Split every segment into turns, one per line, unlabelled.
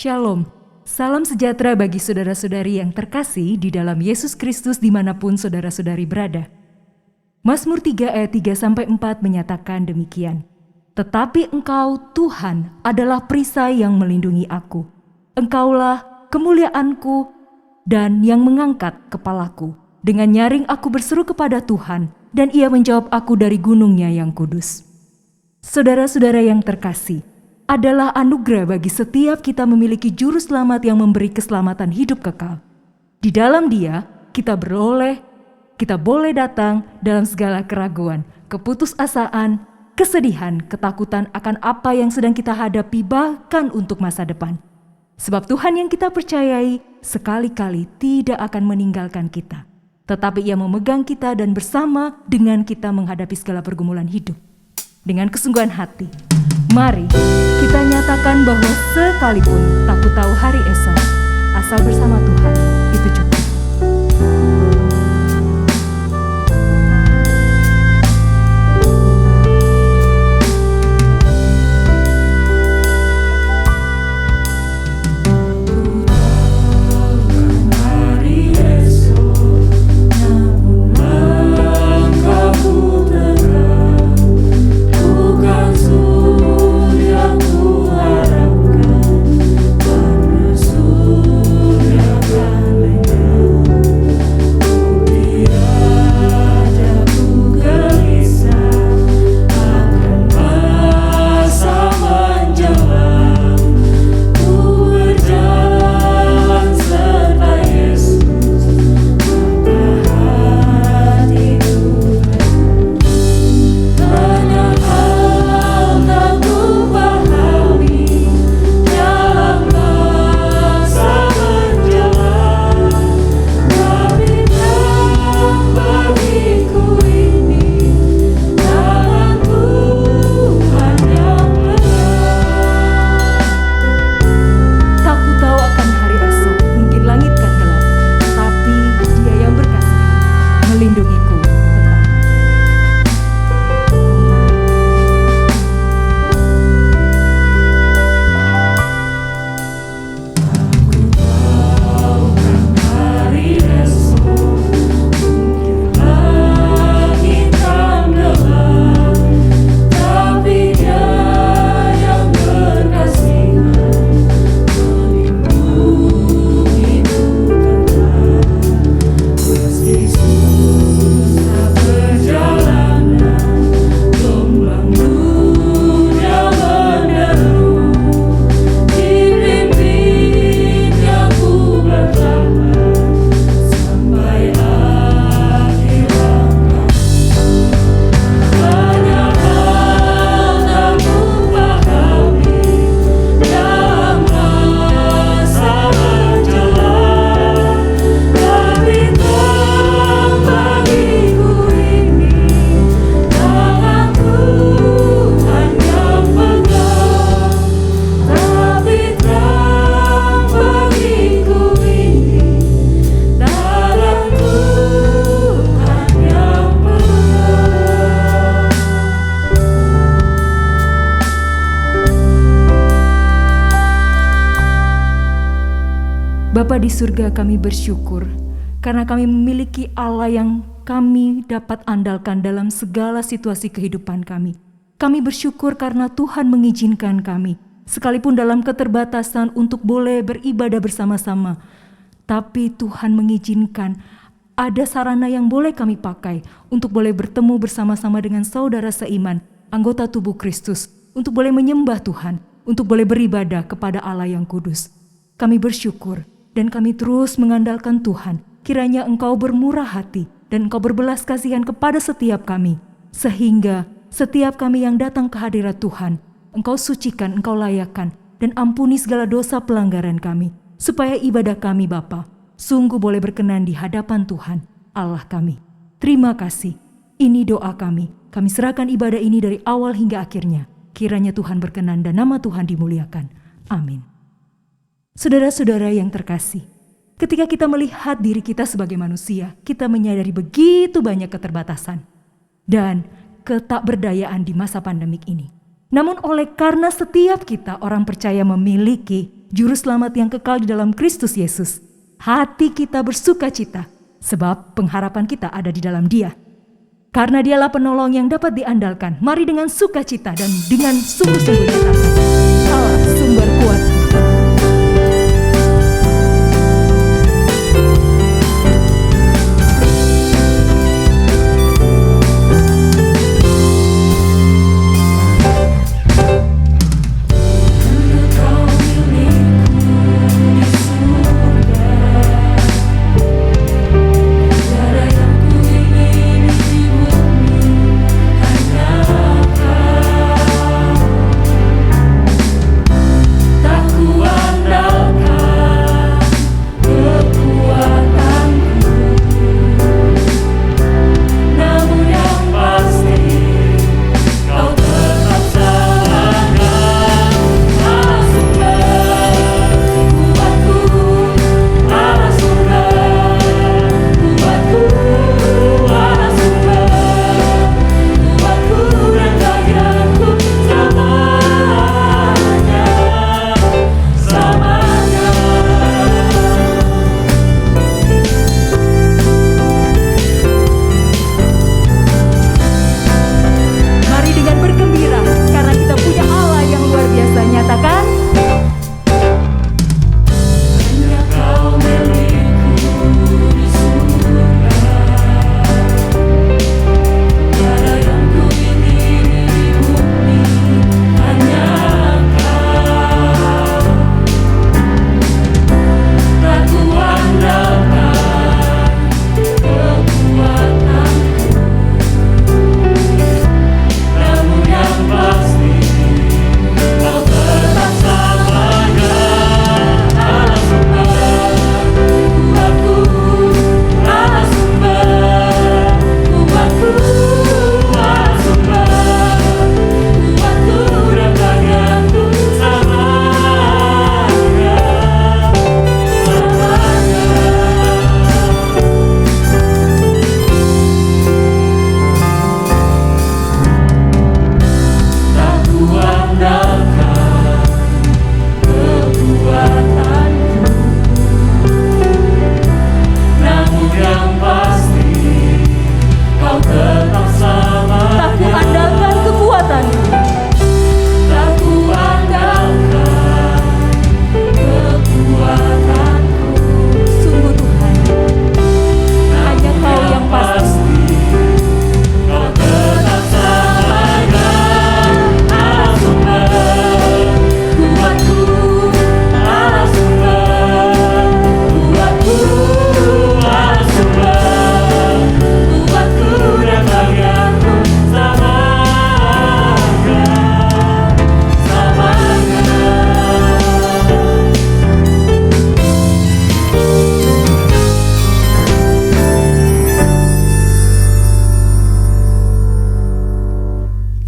Shalom, salam sejahtera bagi saudara-saudari yang terkasih di dalam Yesus Kristus dimanapun saudara-saudari berada. Mazmur 3 ayat 3-4 menyatakan demikian. Tetapi Engkau, Tuhan, adalah perisai yang melindungi aku. Engkaulah kemuliaanku dan yang mengangkat kepalaku. Dengan nyaring aku berseru kepada Tuhan, dan Ia menjawab aku dari gunungnya yang kudus. Saudara-saudara yang terkasih, adalah anugerah bagi setiap kita memiliki juru selamat yang memberi keselamatan hidup kekal. Di dalam Dia, kita boleh datang dalam segala keraguan, keputusasaan, kesedihan, ketakutan akan apa yang sedang kita hadapi, bahkan untuk masa depan. Sebab Tuhan yang kita percayai sekali-kali tidak akan meninggalkan kita, tetapi Ia memegang kita dan bersama dengan kita menghadapi segala pergumulan hidup. Dengan kesungguhan hati, mari kita nyatakan bahwa sekalipun tak tahu hari esok, asal bersama Tuhan itu cukup. Bapa di surga, kami bersyukur karena kami memiliki Allah yang kami dapat andalkan dalam segala situasi kehidupan kami. Kami bersyukur karena Tuhan mengizinkan kami, sekalipun dalam keterbatasan, untuk boleh beribadah bersama-sama. Tapi Tuhan mengizinkan ada sarana yang boleh kami pakai untuk boleh bertemu bersama-sama dengan saudara seiman, anggota tubuh Kristus, untuk boleh menyembah Tuhan, untuk boleh beribadah kepada Allah yang kudus. Kami bersyukur dan kami terus mengandalkan Tuhan. Kiranya Engkau bermurah hati dan Engkau berbelas kasihan kepada setiap kami, sehingga setiap kami yang datang ke hadirat Tuhan, Engkau sucikan, Engkau layakkan, dan ampuni segala dosa pelanggaran kami, supaya ibadah kami Bapa sungguh boleh berkenan di hadapan Tuhan Allah kami. Terima kasih. Ini doa kami. Kami serahkan ibadah ini dari awal hingga akhirnya. Kiranya Tuhan berkenan dan nama Tuhan dimuliakan. Amin. Saudara-saudara yang terkasih, ketika kita melihat diri kita sebagai manusia, kita menyadari begitu banyak keterbatasan dan ketakberdayaan di masa pandemik ini. Namun karena setiap kita orang percaya memiliki Juru Selamat yang kekal di dalam Kristus Yesus, hati kita bersuka cita, sebab pengharapan kita ada di dalam Dia. Karena Dialah penolong yang dapat diandalkan, mari dengan sukacita dan dengan sungguh-sungguh nyatakan, Allah sumber kuat.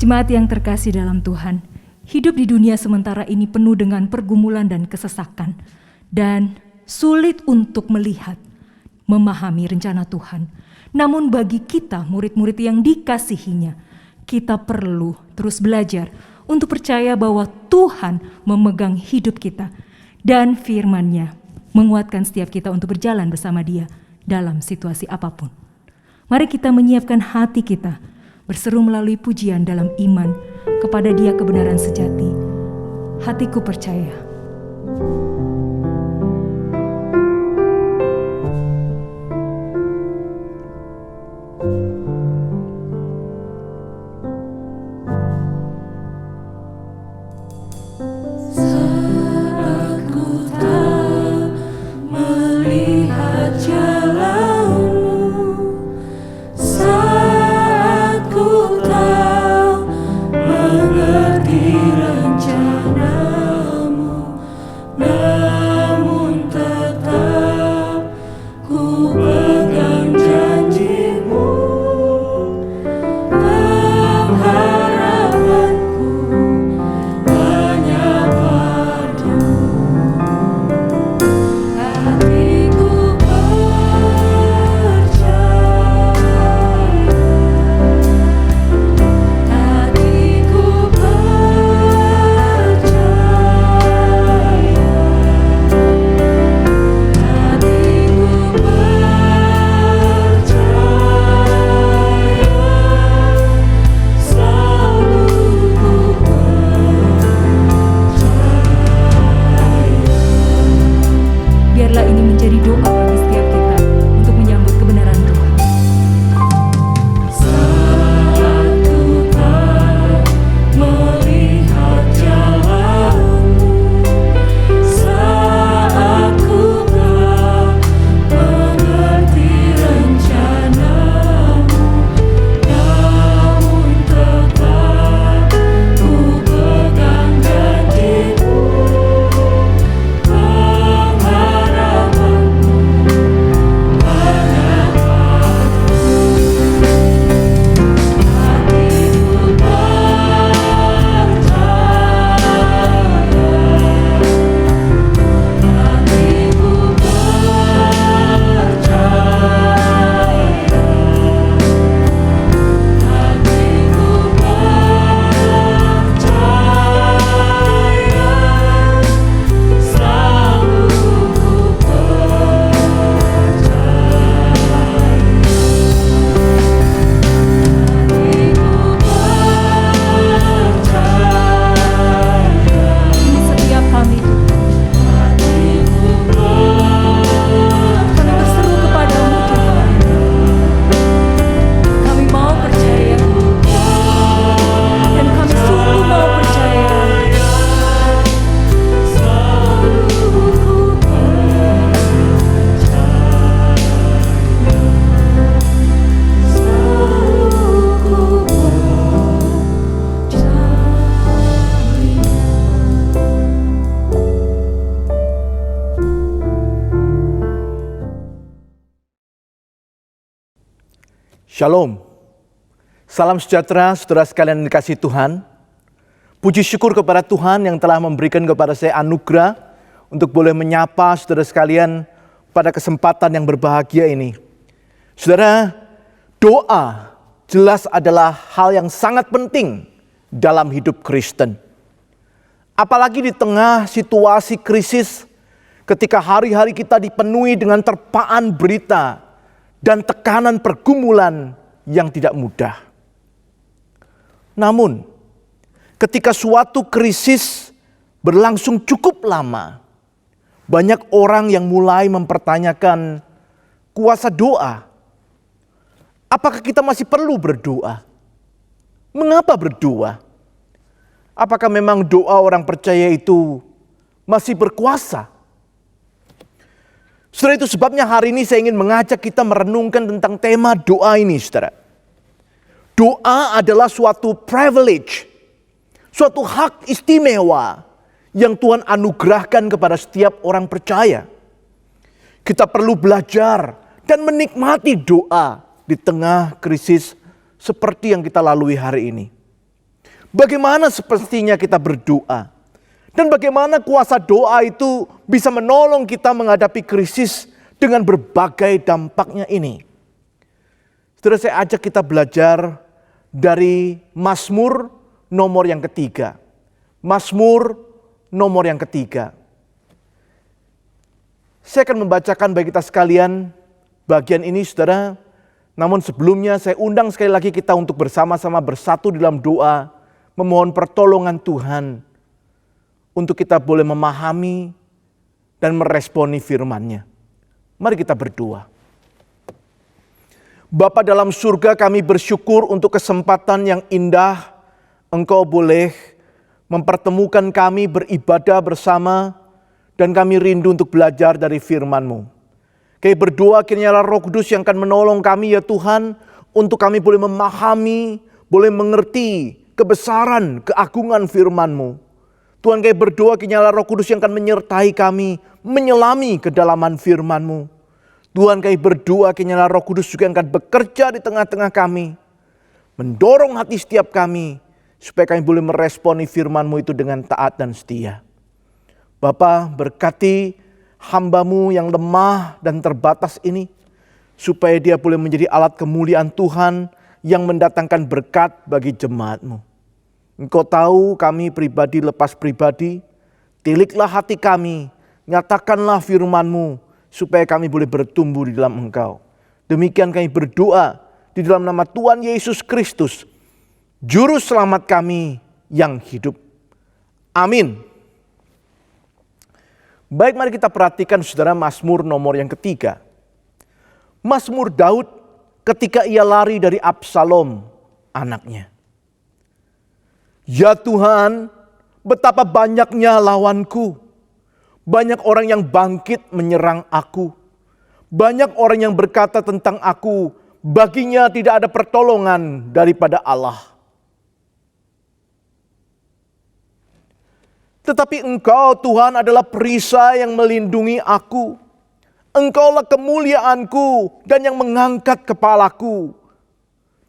Jemaat yang terkasih dalam Tuhan, hidup di dunia sementara ini penuh dengan pergumulan dan kesesakan, dan sulit untuk melihat, memahami rencana Tuhan. Namun bagi kita, murid-murid yang dikasihinya, kita perlu terus belajar untuk percaya bahwa Tuhan memegang hidup kita, dan firman-Nya menguatkan setiap kita untuk berjalan bersama Dia dalam situasi apapun. Mari kita menyiapkan hati kita, berseru melalui pujian dalam iman kepada Dia kebenaran sejati. Hatiku percaya.
Mengerti rencanamu. Shalom. Salam sejahtera saudara sekalian yang dikasihi Tuhan. Puji syukur kepada Tuhan yang telah memberikan kepada saya anugerah untuk boleh menyapa saudara sekalian pada kesempatan yang berbahagia ini. Saudara, doa jelas adalah hal yang sangat penting dalam hidup Kristen. Apalagi di tengah situasi krisis, ketika hari-hari kita dipenuhi dengan terpaan berita dan tekanan pergumulan yang tidak mudah. Namun, ketika suatu krisis berlangsung cukup lama, banyak orang yang mulai mempertanyakan kuasa doa. Apakah kita masih perlu berdoa? Mengapa berdoa? Apakah memang doa orang percaya itu masih berkuasa? Saudara, itu sebabnya hari ini saya ingin mengajak kita merenungkan tentang tema doa ini, saudara. Doa adalah suatu privilege, suatu hak istimewa yang Tuhan anugerahkan kepada setiap orang percaya. Kita perlu belajar dan menikmati doa di tengah krisis seperti yang kita lalui hari ini. Bagaimana semestinya kita berdoa? Dan bagaimana kuasa doa itu bisa menolong kita menghadapi krisis dengan berbagai dampaknya ini. Saudara, saya ajak kita belajar dari Mazmur nomor yang ketiga. Mazmur nomor yang ketiga. Saya akan membacakan bagi kita sekalian bagian ini, saudara. Namun sebelumnya saya undang sekali lagi kita untuk bersama-sama bersatu dalam doa, memohon pertolongan Tuhan untuk kita boleh memahami dan meresponi firman-Nya. Mari kita berdoa. Bapa dalam surga, kami bersyukur untuk kesempatan yang indah Engkau boleh mempertemukan kami beribadah bersama, dan kami rindu untuk belajar dari firman-Mu. Kami berdoa kiranya Roh Kudus yang akan menolong kami ya Tuhan, untuk kami boleh memahami, boleh mengerti kebesaran, keagungan firman-Mu. Tuhan, kami berdoa kiranya Roh Kudus yang akan menyertai kami, menyelami kedalaman firman-Mu. Tuhan, kami berdoa kiranya Roh Kudus juga akan bekerja di tengah-tengah kami, mendorong hati setiap kami, supaya kami boleh meresponi firman-Mu itu dengan taat dan setia. Bapa, berkati hamba-Mu yang lemah dan terbatas ini, supaya dia boleh menjadi alat kemuliaan Tuhan yang mendatangkan berkat bagi jemaat-Mu. Engkau tahu kami pribadi lepas pribadi, tiliklah hati kami, nyatakanlah firman-Mu, supaya kami boleh bertumbuh di dalam Engkau. Demikian kami berdoa di dalam nama Tuhan Yesus Kristus, Juru Selamat kami yang hidup. Amin. Baik, mari kita perhatikan saudara Mazmur nomor yang ketiga. Mazmur Daud ketika ia lari dari Absalom anaknya. Ya Tuhan, betapa banyaknya lawanku. Banyak orang yang bangkit menyerang aku. Banyak orang yang berkata tentang aku, baginya tidak ada pertolongan daripada Allah. Tetapi Engkau Tuhan adalah perisai yang melindungi aku. Engkaulah kemuliaanku dan yang mengangkat kepalaku.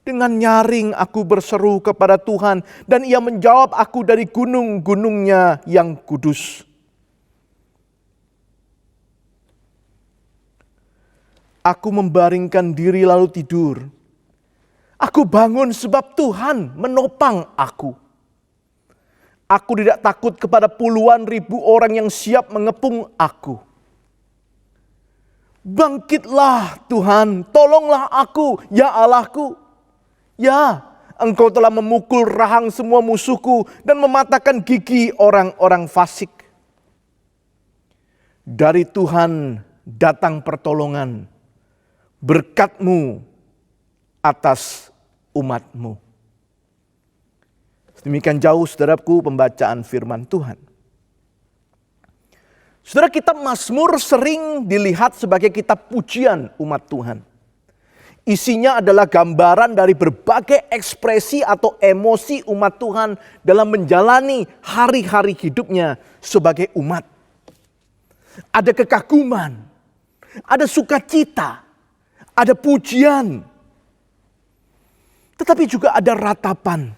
Dengan nyaring aku berseru kepada Tuhan, dan Ia menjawab aku dari gunung-gunungnya yang kudus. Aku membaringkan diri lalu tidur. Aku bangun sebab Tuhan menopang aku. Aku tidak takut kepada puluhan ribu orang yang siap mengepung aku. Bangkitlah Tuhan, tolonglah aku, ya Allahku. Ya, Engkau telah memukul rahang semua musuhku dan mematahkan gigi orang-orang fasik. Dari Tuhan datang pertolongan, berkat-Mu atas umat-Mu. Demikian jauh saudaraku pembacaan firman Tuhan. Saudara, kitab Mazmur sering dilihat sebagai kitab pujian umat Tuhan. Isinya adalah gambaran dari berbagai ekspresi atau emosi umat Tuhan dalam menjalani hari-hari hidupnya sebagai umat. Ada kekaguman, ada sukacita, ada pujian. Tetapi juga ada ratapan,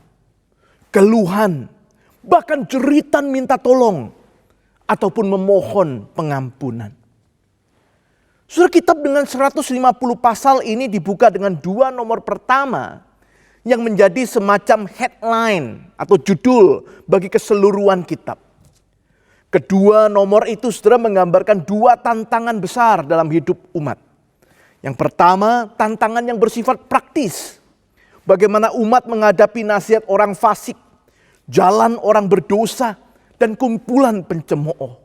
keluhan, bahkan jeritan minta tolong ataupun memohon pengampunan. Saudara, kitab dengan 150 pasal ini dibuka dengan 2 nomor pertama yang menjadi semacam headline atau judul bagi keseluruhan kitab. Kedua nomor itu saudara menggambarkan 2 tantangan besar dalam hidup umat. Yang pertama, tantangan yang bersifat praktis. Bagaimana umat menghadapi nasihat orang fasik, jalan orang berdosa, dan kumpulan pencemooh.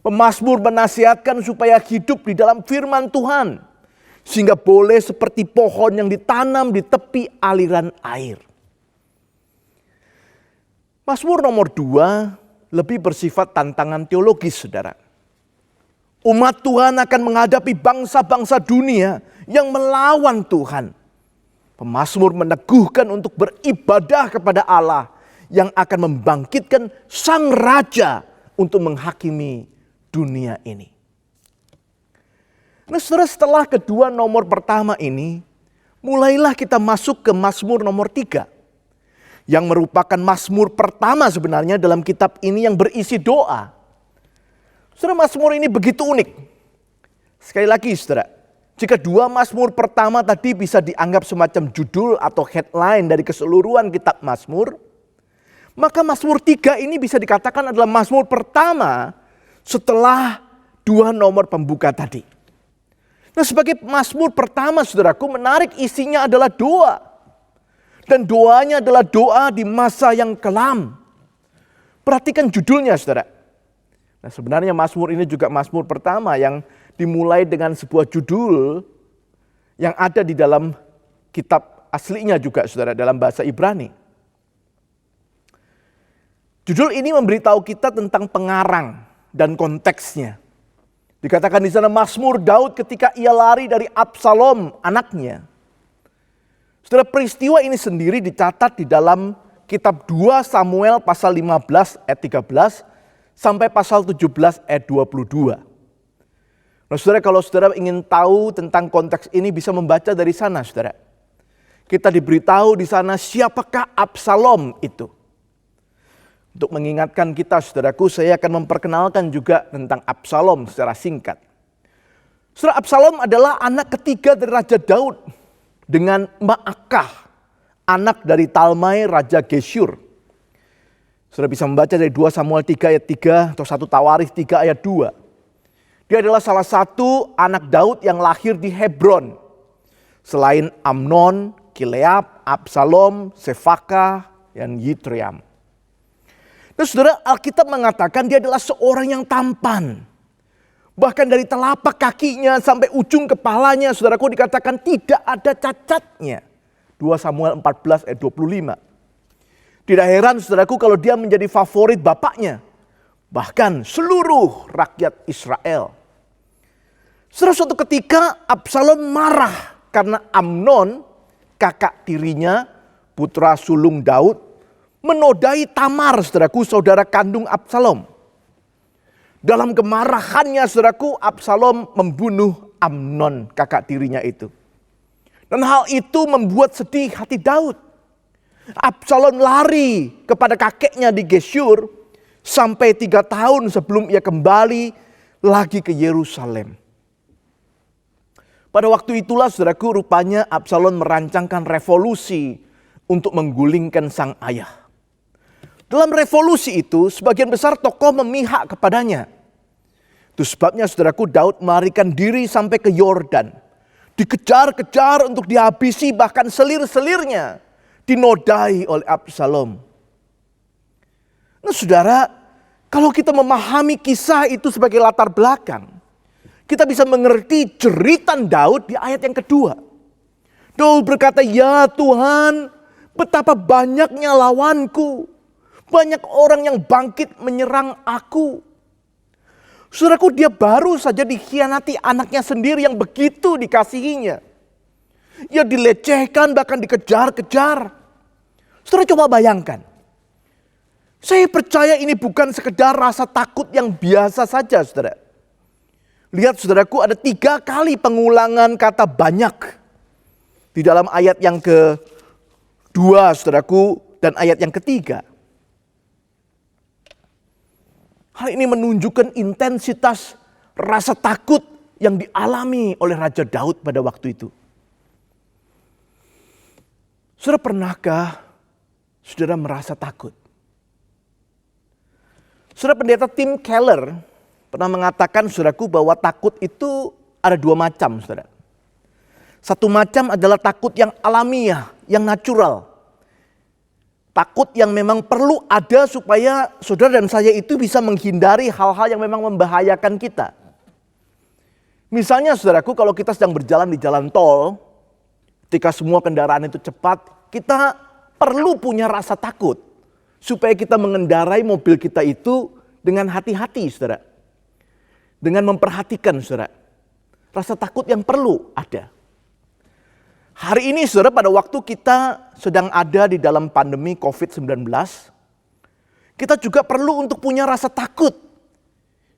Pemazmur menasihatkan supaya hidup di dalam firman Tuhan, sehingga boleh seperti pohon yang ditanam di tepi aliran air. Mazmur nomor 2 lebih bersifat tantangan teologis, saudara. Umat Tuhan akan menghadapi bangsa-bangsa dunia yang melawan Tuhan. Pemazmur meneguhkan untuk beribadah kepada Allah yang akan membangkitkan sang raja untuk menghakimi dunia ini. Nah, setelah kedua nomor pertama ini, mulailah kita masuk ke Mazmur nomor 3. Yang merupakan Mazmur pertama sebenarnya dalam kitab ini yang berisi doa. Saudara, Mazmur ini begitu unik. Sekali lagi saudara, jika 2 Mazmur pertama tadi bisa dianggap semacam judul atau headline dari keseluruhan kitab Mazmur, maka Mazmur 3 ini bisa dikatakan adalah Mazmur pertama setelah 2 nomor pembuka tadi. Nah, sebagai Mazmur pertama saudaraku, menarik isinya adalah doa. Dan doanya adalah doa di masa yang kelam. Perhatikan judulnya saudara. Nah, sebenarnya Mazmur ini juga Mazmur pertama yang dimulai dengan sebuah judul yang ada di dalam kitab aslinya juga saudara, dalam bahasa Ibrani. Judul ini memberitahu kita tentang pengarang dan konteksnya. Dikatakan di sana Mazmur Daud ketika ia lari dari Absalom anaknya. Saudara, peristiwa ini sendiri dicatat di dalam kitab 2 Samuel pasal 15 ayat 13 sampai pasal 17 ayat 22. Nah, saudara, kalau saudara ingin tahu tentang konteks ini bisa membaca dari sana, saudara. Kita diberitahu di sana siapakah Absalom itu. Untuk mengingatkan kita, saudaraku, saya akan memperkenalkan juga tentang Absalom secara singkat. Saudara, Absalom adalah anak ketiga dari Raja Daud dengan Ma'akah, anak dari Talmai Raja Geshur. Saudara bisa membaca dari 2 Samuel 3 ayat 3 atau 1 Tawarikh 3 ayat 2. Dia adalah salah satu anak Daud yang lahir di Hebron. Selain Amnon, Kileab, Absalom, Sefaka, dan Yitream. Nah, saudara, Alkitab mengatakan dia adalah seorang yang tampan. Bahkan dari telapak kakinya sampai ujung kepalanya, saudaraku, dikatakan tidak ada cacatnya. 2 Samuel 14 ayat 25. Tidak heran saudaraku kalau dia menjadi favorit bapaknya. Bahkan seluruh rakyat Israel. Saudara, suatu ketika Absalom marah karena Amnon, kakak tirinya, putra sulung Daud, menodai Tamar, saudaraku, saudara kandung Absalom. Dalam kemarahannya, saudaraku, Absalom membunuh Amnon, kakak tirinya itu. Dan hal itu membuat sedih hati Daud. Absalom lari kepada kakeknya di Geshur sampai 3 tahun sebelum ia kembali lagi ke Yerusalem. Pada waktu itulah, saudaraku, rupanya Absalom merancangkan revolusi untuk menggulingkan sang ayah. Dalam revolusi itu, sebagian besar tokoh memihak kepadanya. Itu sebabnya, saudaraku, Daud melarikan diri sampai ke Yordan. Dikejar-kejar untuk dihabisi, bahkan selir-selirnya dinodai oleh Absalom. Nah, saudara, kalau kita memahami kisah itu sebagai latar belakang, kita bisa mengerti jeritan Daud di ayat yang kedua. Daud berkata, "Ya Tuhan, betapa banyaknya lawanku. Banyak orang yang bangkit menyerang aku." Saudaraku, dia baru saja dikhianati anaknya sendiri yang begitu dikasihinya. Ia dilecehkan, bahkan dikejar-kejar. Saudara, coba bayangkan. Saya percaya ini bukan sekedar rasa takut yang biasa saja, saudara. Lihat, saudaraku, ada 3 kali pengulangan kata banyak. Di dalam ayat yang 2, saudaraku, dan ayat yang ketiga. Hal ini menunjukkan intensitas rasa takut yang dialami oleh Raja Daud pada waktu itu. Saudara, pernahkah saudara merasa takut? Saudara, pendeta Tim Keller pernah mengatakan, saudaraku, bahwa takut itu ada 2 macam, saudara. Satu macam adalah takut yang alamiah, yang natural. Takut yang memang perlu ada supaya saudara dan saya itu bisa menghindari hal-hal yang memang membahayakan kita. Misalnya, saudaraku, kalau kita sedang berjalan di jalan tol, ketika semua kendaraan itu cepat, kita perlu punya rasa takut supaya kita mengendarai mobil kita itu dengan hati-hati, saudara. Dengan memperhatikan, saudara. Rasa takut yang perlu ada. Hari ini, saudara, pada waktu kita sedang ada di dalam pandemi COVID-19, kita juga perlu untuk punya rasa takut.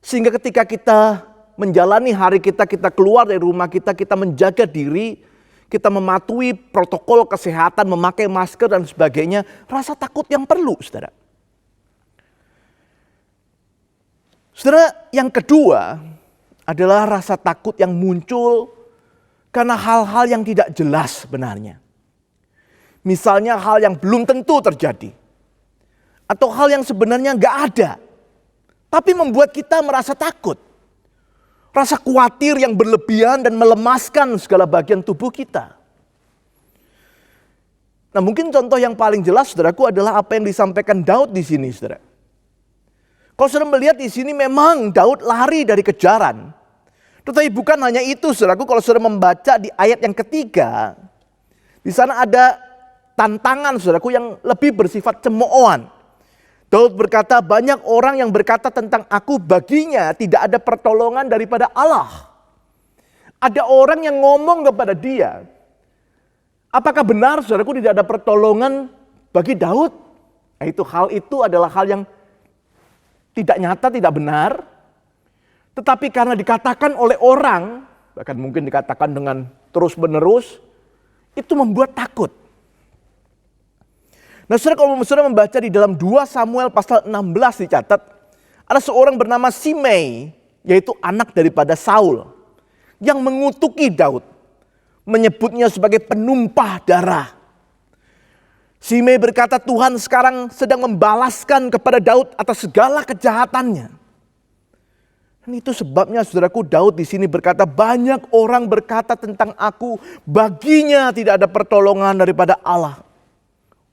Sehingga ketika kita menjalani hari kita, kita keluar dari rumah kita menjaga diri, kita mematuhi protokol kesehatan, memakai masker dan sebagainya, rasa takut yang perlu, saudara. Saudara, yang kedua adalah rasa takut yang muncul karena hal-hal yang tidak jelas sebenarnya. Misalnya hal yang belum tentu terjadi. Atau hal yang sebenarnya nggak ada. Tapi membuat kita merasa takut. Rasa khawatir yang berlebihan dan melemaskan segala bagian tubuh kita. Nah, mungkin contoh yang paling jelas, saudaraku, adalah apa yang disampaikan Daud di sini, saudara. Kalau saudara melihat di sini memang Daud lari dari kejaran. Tetapi bukan hanya itu, saudaraku, kalau saudara membaca di ayat yang ketiga, di sana ada tantangan, saudaraku, yang lebih bersifat cemoohan. Daud berkata, banyak orang yang berkata tentang aku, baginya tidak ada pertolongan daripada Allah. Ada orang yang ngomong kepada dia, apakah benar, saudaraku, tidak ada pertolongan bagi Daud? Nah, hal itu adalah hal yang tidak nyata, tidak benar. Tetapi karena dikatakan oleh orang, bahkan mungkin dikatakan dengan terus-menerus, itu membuat takut. Nah, saudara, kalau saudara membaca di dalam 2 Samuel pasal 16 dicatat, ada seorang bernama Simei, yaitu anak daripada Saul, yang mengutuki Daud, menyebutnya sebagai penumpah darah. Simei berkata, Tuhan sekarang sedang membalaskan kepada Daud atas segala kejahatannya. Dan itu sebabnya, saudaraku, Daud di sini berkata, banyak orang berkata tentang aku, baginya tidak ada pertolongan daripada Allah.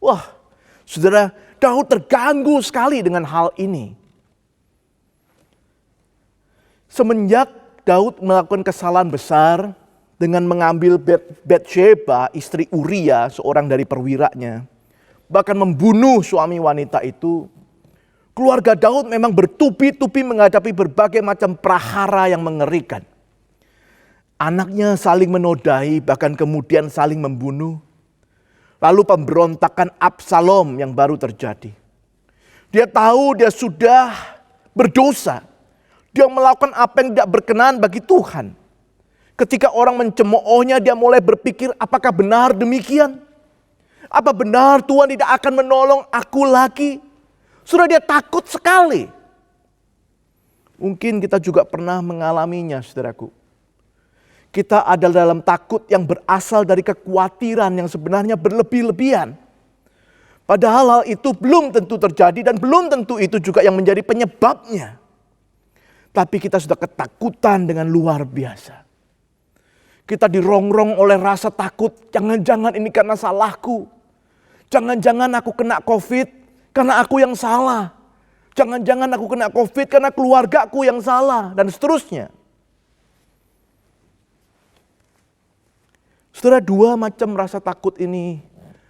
Wah, saudara, Daud terganggu sekali dengan hal ini. Semenjak Daud melakukan kesalahan besar dengan mengambil Batsheba, istri Uria, seorang dari perwiranya, bahkan membunuh suami wanita itu, keluarga Daud memang bertubi-tubi menghadapi berbagai macam prahara yang mengerikan. Anaknya saling menodai, bahkan kemudian saling membunuh. Lalu pemberontakan Absalom yang baru terjadi. Dia tahu dia sudah berdosa. Dia melakukan apa yang tidak berkenan bagi Tuhan. Ketika orang mencemoohnya, dia mulai berpikir, apakah benar demikian? Apa benar Tuhan tidak akan menolong aku lagi? Sudah dia takut sekali. Mungkin kita juga pernah mengalaminya, saudaraku. Kita ada dalam takut yang berasal dari kekhawatiran yang sebenarnya berlebih-lebihan. Padahal hal itu belum tentu terjadi dan belum tentu itu juga yang menjadi penyebabnya. Tapi kita sudah ketakutan dengan luar biasa. Kita dirongrong oleh rasa takut, jangan-jangan ini karena salahku. Jangan-jangan aku kena COVID karena aku yang salah. Jangan-jangan aku kena COVID karena keluarga aku yang salah. Dan seterusnya. Saudara, 2 macam rasa takut ini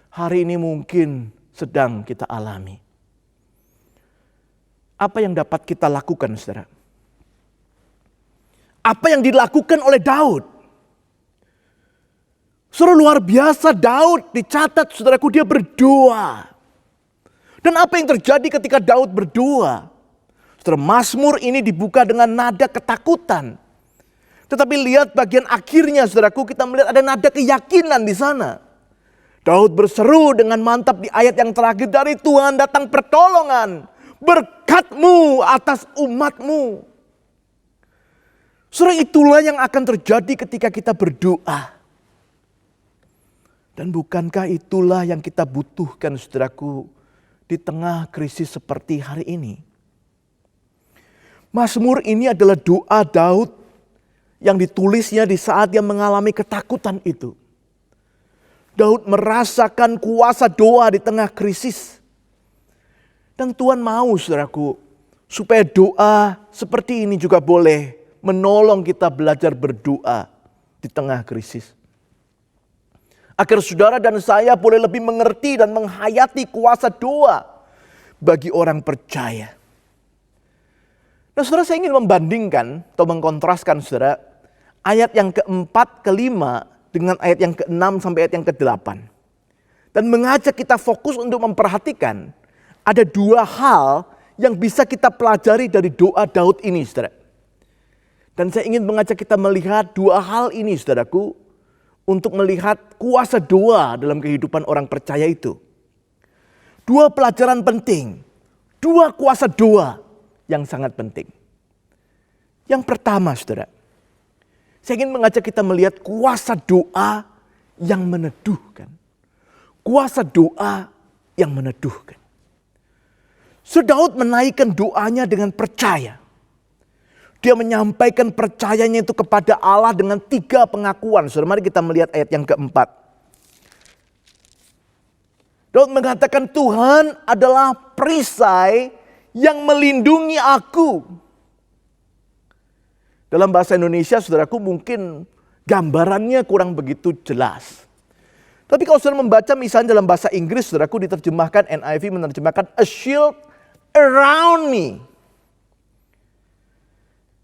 hari ini mungkin sedang kita alami. Apa yang dapat kita lakukan, saudara? Apa yang dilakukan oleh Daud? Saudara, luar biasa Daud dicatat, saudaraku, dia berdoa. Dan apa yang terjadi ketika Daud berdoa? Saudara, Mazmur ini dibuka dengan nada ketakutan. Tetapi lihat bagian akhirnya, saudaraku, kita melihat ada nada keyakinan di sana. Daud berseru dengan mantap di ayat yang terakhir, dari Tuhan datang pertolongan, berkat-Mu atas umat-Mu. Saudara, itulah yang akan terjadi ketika kita berdoa. Dan bukankah itulah yang kita butuhkan, saudaraku, di tengah krisis seperti hari ini? Mazmur ini adalah doa Daud yang ditulisnya di saat dia mengalami ketakutan itu. Daud merasakan kuasa doa di tengah krisis. Dan Tuhan mau, saudaraku, supaya doa seperti ini juga boleh menolong kita belajar berdoa di tengah krisis. Agar saudara dan saya boleh lebih mengerti dan menghayati kuasa doa bagi orang percaya. Nah, saudara, saya ingin membandingkan atau mengkontraskan, saudara, ayat yang keempat, kelima dengan ayat yang keenam sampai ayat yang kedelapan. Dan mengajak kita fokus untuk memperhatikan ada dua hal yang bisa kita pelajari dari doa Daud ini, saudara. Dan saya ingin mengajak kita melihat dua hal ini, saudaraku, untuk melihat kuasa doa dalam kehidupan orang percaya itu. Dua pelajaran penting, dua kuasa doa yang sangat penting. Yang pertama, saudara, saya ingin mengajak kita melihat kuasa doa yang meneduhkan. Kuasa doa yang meneduhkan. Daud menaikkan doanya dengan percaya. Dia menyampaikan percayanya itu kepada Allah dengan 3 pengakuan. Saudara, mari kita melihat ayat yang keempat. Daud mengatakan, Tuhan adalah perisai yang melindungi aku. Dalam bahasa Indonesia, saudaraku, mungkin gambarannya kurang begitu jelas. Tapi kalau saudara membaca misalnya dalam bahasa Inggris, saudaraku, diterjemahkan, NIV menerjemahkan a shield around me.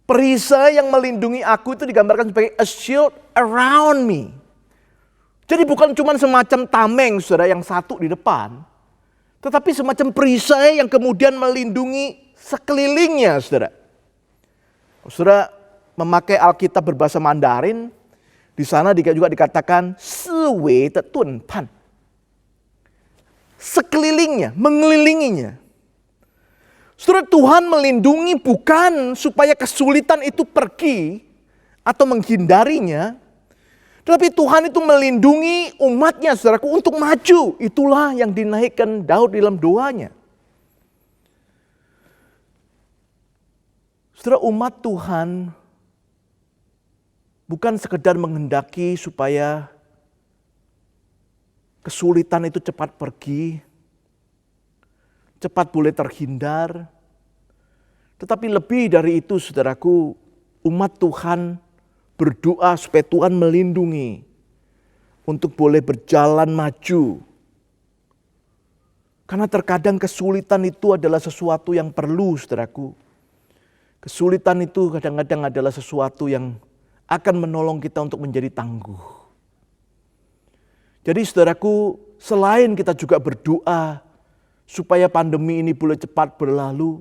Perisai yang melindungi aku itu digambarkan sebagai a shield around me. Jadi bukan cuma semacam tameng, saudara, yang satu di depan. Tetapi semacam perisai yang kemudian melindungi sekelilingnya, saudara. Saudara memakai Alkitab berbahasa Mandarin, di sana juga dikatakan siwei de tun pan. Sekelilingnya, mengelilinginya. Saudara, Tuhan melindungi bukan supaya kesulitan itu pergi atau menghindarinya. Tetapi Tuhan itu melindungi umatnya, saudaraku, untuk maju. Itulah yang dinaikkan Daud dalam doanya. Saudara, umat Tuhan bukan sekedar menghendaki supaya kesulitan itu cepat pergi, cepat boleh terhindar. Tetapi lebih dari itu, saudaraku, umat Tuhan berdoa supaya Tuhan melindungi untuk boleh berjalan maju. Karena terkadang kesulitan itu adalah sesuatu yang perlu, saudaraku. Kesulitan itu kadang-kadang adalah sesuatu yang akan menolong kita untuk menjadi tangguh. Jadi, saudaraku, selain kita juga berdoa supaya pandemi ini boleh cepat berlalu,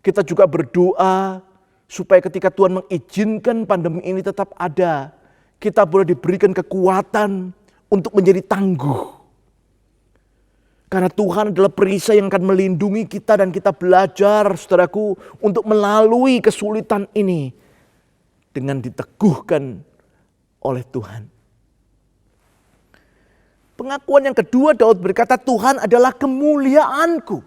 kita juga berdoa supaya ketika Tuhan mengizinkan pandemi ini tetap ada, kita boleh diberikan kekuatan untuk menjadi tangguh. Karena Tuhan adalah perisai yang akan melindungi kita dan kita belajar, saudaraku, untuk melalui kesulitan ini dengan diteguhkan oleh Tuhan. Pengakuan yang kedua, Daud berkata, Tuhan adalah kemuliaanku.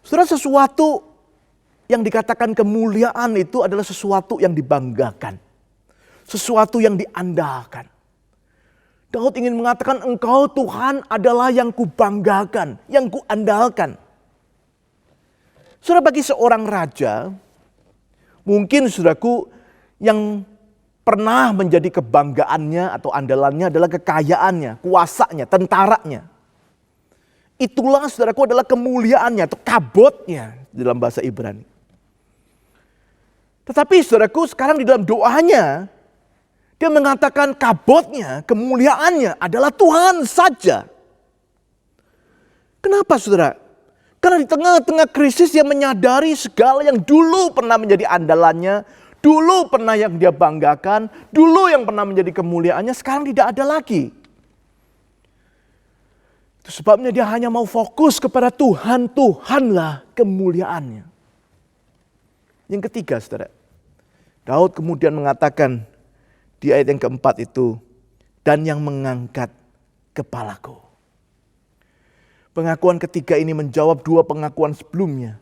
Saudara, sesuatu yang dikatakan kemuliaan itu adalah sesuatu yang dibanggakan. Sesuatu yang diandalkan. Daud ingin mengatakan, Engkau Tuhan adalah yang kubanggakan, yang kuandalkan. Saudara, bagi seorang raja, mungkin saudaraku, yang pernah menjadi kebanggaannya atau andalannya adalah kekayaannya, kuasanya, tentaranya. Itulah, saudaraku, adalah kemuliaannya atau kabotnya dalam bahasa Ibrani. Tetapi saudaraku, sekarang di dalam doanya, dia mengatakan kabotnya, kemuliaannya adalah Tuhan saja. Kenapa, saudara? Karena di tengah-tengah krisis dia menyadari segala yang dulu pernah menjadi andalannya, dulu pernah yang dia banggakan, dulu yang pernah menjadi kemuliaannya, sekarang tidak ada lagi. Itu sebabnya dia hanya mau fokus kepada Tuhan, Tuhanlah kemuliaannya. Yang ketiga, saudara, Daud kemudian mengatakan di ayat yang keempat itu, dan yang mengangkat kepalaku. Pengakuan ketiga ini menjawab dua pengakuan sebelumnya,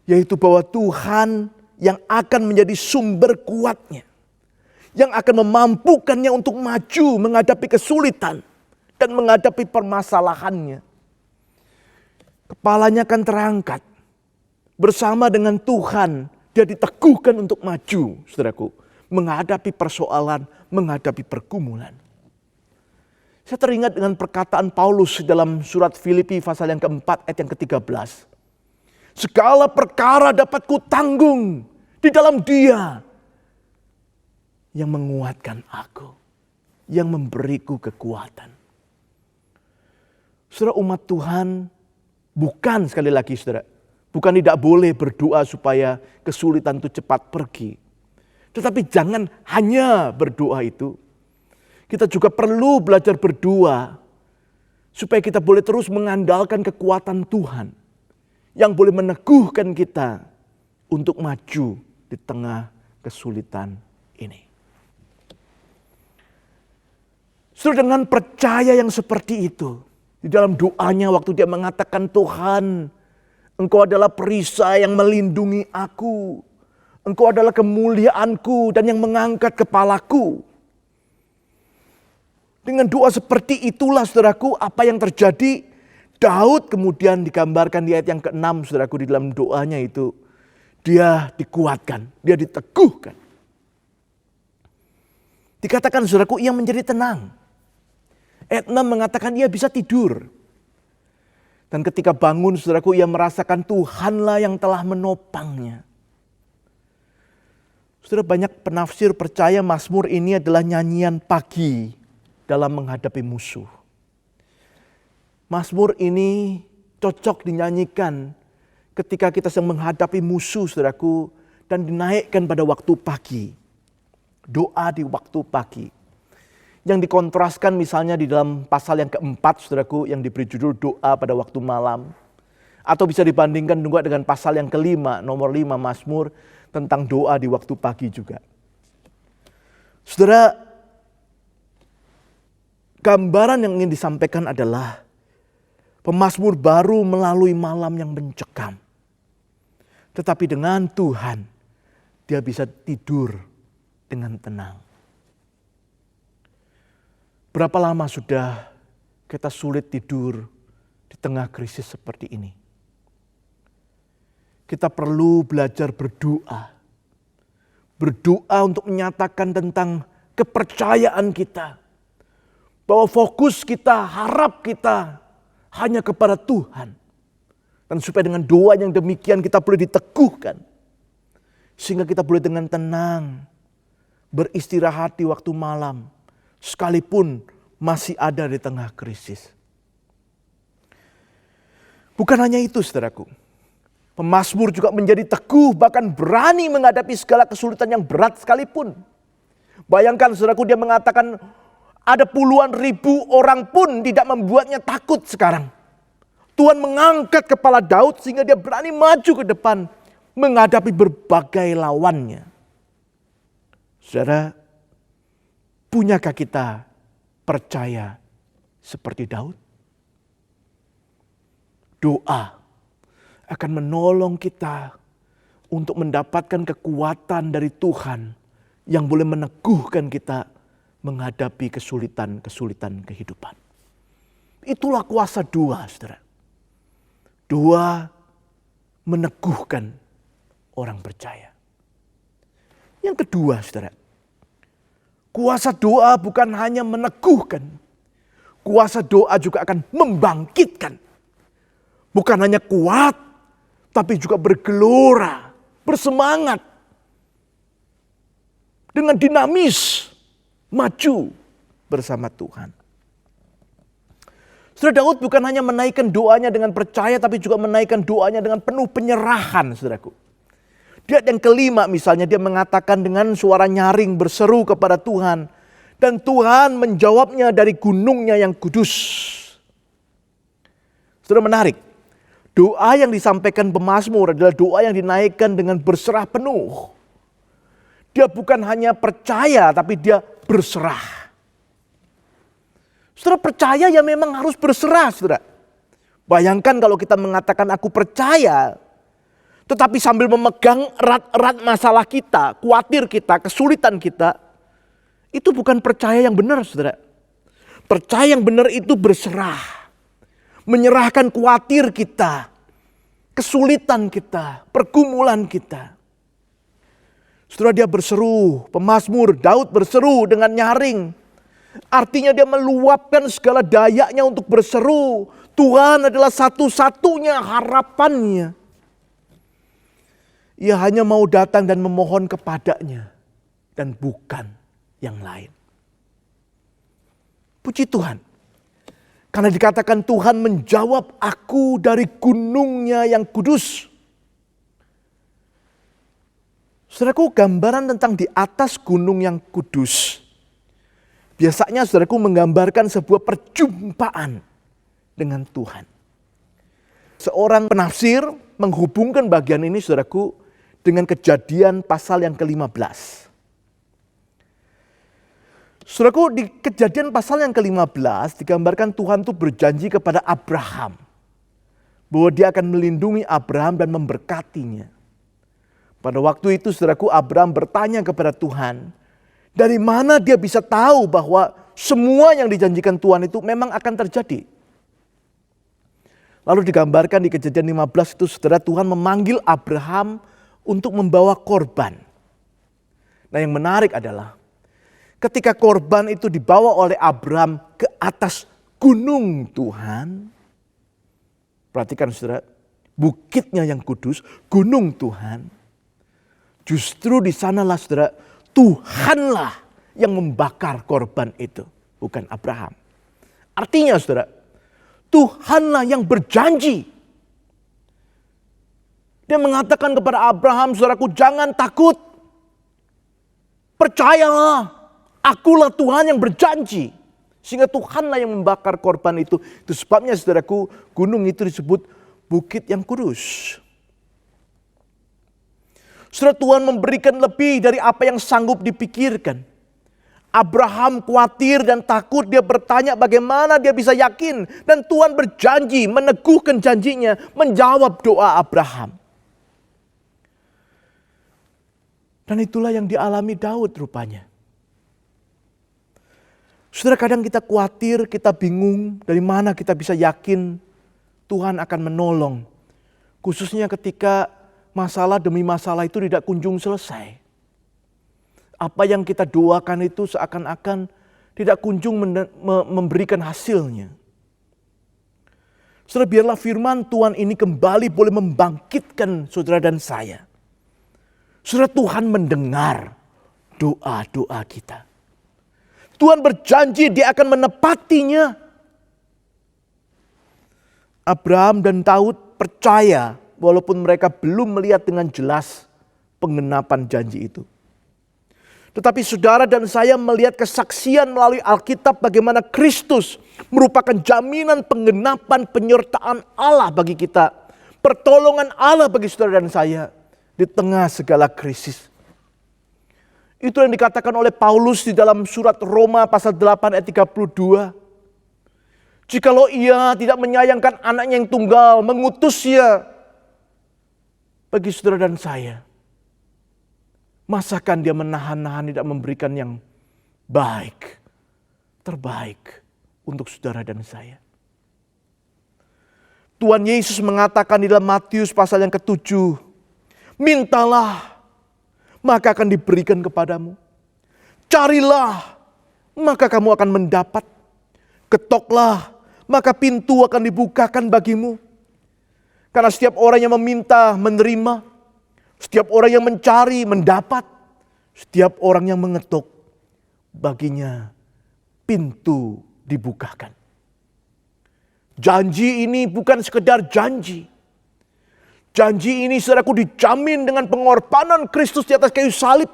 yaitu bahwa Tuhan yang akan menjadi sumber kuatnya, yang akan memampukannya untuk maju menghadapi kesulitan dan menghadapi permasalahannya. Kepalanya akan terangkat. Bersama dengan Tuhan, dia diteguhkan untuk maju, saudaraku, menghadapi persoalan, menghadapi pergumulan. Saya teringat dengan perkataan Paulus dalam surat Filipi pasal yang keempat ayat yang ke-13. Segala perkara dapat kutanggung di dalam Dia yang menguatkan aku, yang memberiku kekuatan. Saudara, umat Tuhan bukan, sekali lagi saudara, bukan tidak boleh berdoa supaya kesulitan itu cepat pergi. Tetapi jangan hanya berdoa itu. Kita juga perlu belajar berdoa supaya kita boleh terus mengandalkan kekuatan Tuhan yang boleh meneguhkan kita untuk maju di tengah kesulitan ini. Saudara, dengan percaya yang seperti itu, di dalam doanya waktu dia mengatakan, Tuhan, Engkau adalah perisai yang melindungi aku. Engkau adalah kemuliaanku dan yang mengangkat kepalaku. Dengan doa seperti itulah, saudaraku, apa yang terjadi. Daud kemudian digambarkan di ayat yang ke-6, saudaraku, di dalam doanya itu. Dia dikuatkan, dia diteguhkan. Dikatakan, saudaraku, ia menjadi tenang. Ayat 6 mengatakan ia bisa tidur. Dan ketika bangun, saudaraku, ia merasakan Tuhanlah yang telah menopangnya. Saudara, banyak penafsir percaya Mazmur ini adalah nyanyian pagi dalam menghadapi musuh. Mazmur ini cocok dinyanyikan ketika kita sedang menghadapi musuh, saudaraku, dan dinaikkan pada waktu pagi. Doa di waktu pagi. Yang dikontraskan misalnya di dalam pasal yang keempat, saudaraku, yang diberi judul doa pada waktu malam. Atau bisa dibandingkan juga dengan pasal yang kelima, nomor 5 Mazmur, tentang doa di waktu pagi juga. Saudara, gambaran yang ingin disampaikan adalah pemazmur baru melalui malam yang mencekam. Tetapi dengan Tuhan, dia bisa tidur dengan tenang. Berapa lama sudah kita sulit tidur di tengah krisis seperti ini? Kita perlu belajar berdoa. Berdoa untuk menyatakan tentang kepercayaan kita. Bahwa fokus kita, harap kita hanya kepada Tuhan. Dan supaya dengan doa yang demikian kita boleh diteguhkan. Sehingga kita boleh dengan tenang beristirahat di waktu malam. Sekalipun masih ada di tengah krisis. Bukan hanya itu, saudaraku. Pemazmur juga menjadi teguh, bahkan berani menghadapi segala kesulitan yang berat sekalipun. Bayangkan, saudaraku, dia mengatakan ada puluhan ribu orang pun tidak membuatnya takut sekarang. Tuhan mengangkat kepala Daud sehingga dia berani maju ke depan menghadapi berbagai lawannya. Saudara, punyakah kita percaya seperti Daud? Doa akan menolong kita untuk mendapatkan kekuatan dari Tuhan yang boleh meneguhkan kita menghadapi kesulitan-kesulitan kehidupan. Itulah kuasa doa, saudara. Doa meneguhkan orang percaya. Yang kedua, saudara, kuasa doa bukan hanya meneguhkan. Kuasa doa juga akan membangkitkan. Bukan hanya kuat, tapi juga bergelora, bersemangat. Dengan dinamis, maju bersama Tuhan. Saudara, Daud bukan hanya menaikkan doanya dengan percaya, tapi juga menaikkan doanya dengan penuh penyerahan, saudaraku. Di ayat yang kelima misalnya dia mengatakan dengan suara nyaring berseru kepada Tuhan. Dan Tuhan menjawabnya dari gunungnya yang kudus. Saudara, menarik. Doa yang disampaikan pemazmur adalah doa yang dinaikkan dengan berserah penuh. Dia bukan hanya percaya, tapi dia berserah. Saudara, percaya ya memang harus berserah, saudara. Bayangkan kalau kita mengatakan aku percaya, tetapi sambil memegang erat-erat masalah kita, khawatir kita, kesulitan kita, itu bukan percaya yang benar, saudara. Percaya yang benar itu berserah. Menyerahkan khawatir kita, kesulitan kita, pergumulan kita. Saudara, dia berseru, pemazmur Daud berseru dengan nyaring. Artinya dia meluapkan segala dayanya untuk berseru. Tuhan adalah satu-satunya harapannya. Ia hanya mau datang dan memohon kepadanya dan bukan yang lain. Puji Tuhan. Karena dikatakan Tuhan menjawab aku dari gunungnya yang kudus. Saudaraku, gambaran tentang di atas gunung yang kudus. Biasanya saudaraku menggambarkan sebuah perjumpaan dengan Tuhan. Seorang penafsir menghubungkan bagian ini saudaraku dengan Kejadian pasal yang ke-15. Saudaraku, di Kejadian pasal yang ke-15 digambarkan Tuhan itu berjanji kepada Abraham bahwa dia akan melindungi Abraham dan memberkatinya. Pada waktu itu saudaraku, Abraham bertanya kepada Tuhan, dari mana dia bisa tahu bahwa semua yang dijanjikan Tuhan itu memang akan terjadi. Lalu digambarkan di Kejadian 15 itu saudara, Tuhan memanggil Abraham untuk membawa korban. Nah, yang menarik adalah ketika korban itu dibawa oleh Abraham ke atas gunung Tuhan. Perhatikan saudara, bukitnya yang kudus, gunung Tuhan. Justru di sanalah saudara, Tuhanlah yang membakar korban itu, bukan Abraham. Artinya saudara, Tuhanlah yang berjanji. Dia mengatakan kepada Abraham, saudaraku, jangan takut. Percayalah, akulah Tuhan yang berjanji. Sehingga Tuhanlah yang membakar korban itu. Itu sebabnya saudaraku, gunung itu disebut bukit yang kudus. Saudara, Tuhan memberikan lebih dari apa yang sanggup dipikirkan. Abraham khawatir dan takut, dia bertanya bagaimana dia bisa yakin. Dan Tuhan berjanji, meneguhkan janjinya, menjawab doa Abraham. Dan itulah yang dialami Daud rupanya. Saudara, kadang kita khawatir, kita bingung dari mana kita bisa yakin Tuhan akan menolong. Khususnya ketika masalah demi masalah itu tidak kunjung selesai. Apa yang kita doakan itu seakan-akan tidak kunjung memberikan hasilnya. Saudara, biarlah firman Tuhan ini kembali boleh membangkitkan saudara dan saya. Saudara, Tuhan mendengar doa-doa kita. Tuhan berjanji dia akan menepatinya. Abraham dan Daud percaya walaupun mereka belum melihat dengan jelas penggenapan janji itu. Tetapi saudara dan saya melihat kesaksian melalui Alkitab bagaimana Kristus merupakan jaminan penggenapan penyertaan Allah bagi kita. Pertolongan Allah bagi saudara dan saya di tengah segala krisis. Itu yang dikatakan oleh Paulus di dalam surat Roma pasal 8 ayat 32. Jikalau ia tidak menyayangkan anaknya yang tunggal, mengutusnya bagi saudara dan saya, masakan dia menahan-nahan tidak memberikan yang baik, terbaik untuk saudara dan saya. Tuhan Yesus mengatakan di dalam Matius pasal yang ke-7, mintalah maka akan diberikan kepadamu. Carilah maka kamu akan mendapat. Ketoklah maka pintu akan dibukakan bagimu. Karena setiap orang yang meminta menerima. Setiap orang yang mencari mendapat. Setiap orang yang mengetuk baginya pintu dibukakan. Janji ini bukan sekedar janji. Janji ini saudaraku dijamin dengan pengorbanan Kristus di atas kayu salib.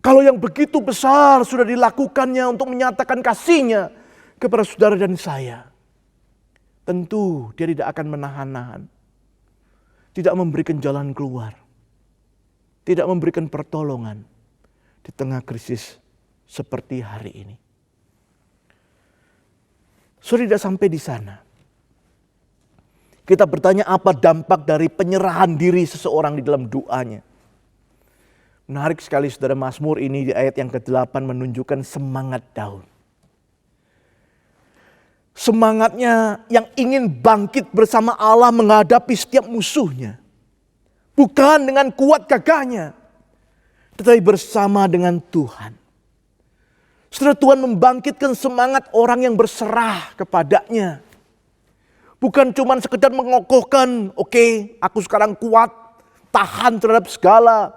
Kalau yang begitu besar sudah dilakukannya untuk menyatakan kasihnya kepada saudara dan saya. tentu dia tidak akan menahan-nahan. Tidak memberikan jalan keluar. Tidak memberikan pertolongan di tengah krisis seperti hari ini. Sudah tidak sampai di sana. Kita bertanya apa dampak dari penyerahan diri seseorang di dalam doanya. Menarik sekali saudara, Mazmur ini di ayat yang ke-8 menunjukkan semangat Daud. Semangatnya yang ingin bangkit bersama Allah menghadapi setiap musuhnya. Bukan dengan kuat gagahnya, tetapi bersama dengan Tuhan. Saudara, Tuhan membangkitkan semangat orang yang berserah kepadanya. Bukan cuma sekedar mengokohkan, oke, aku sekarang kuat, tahan terhadap segala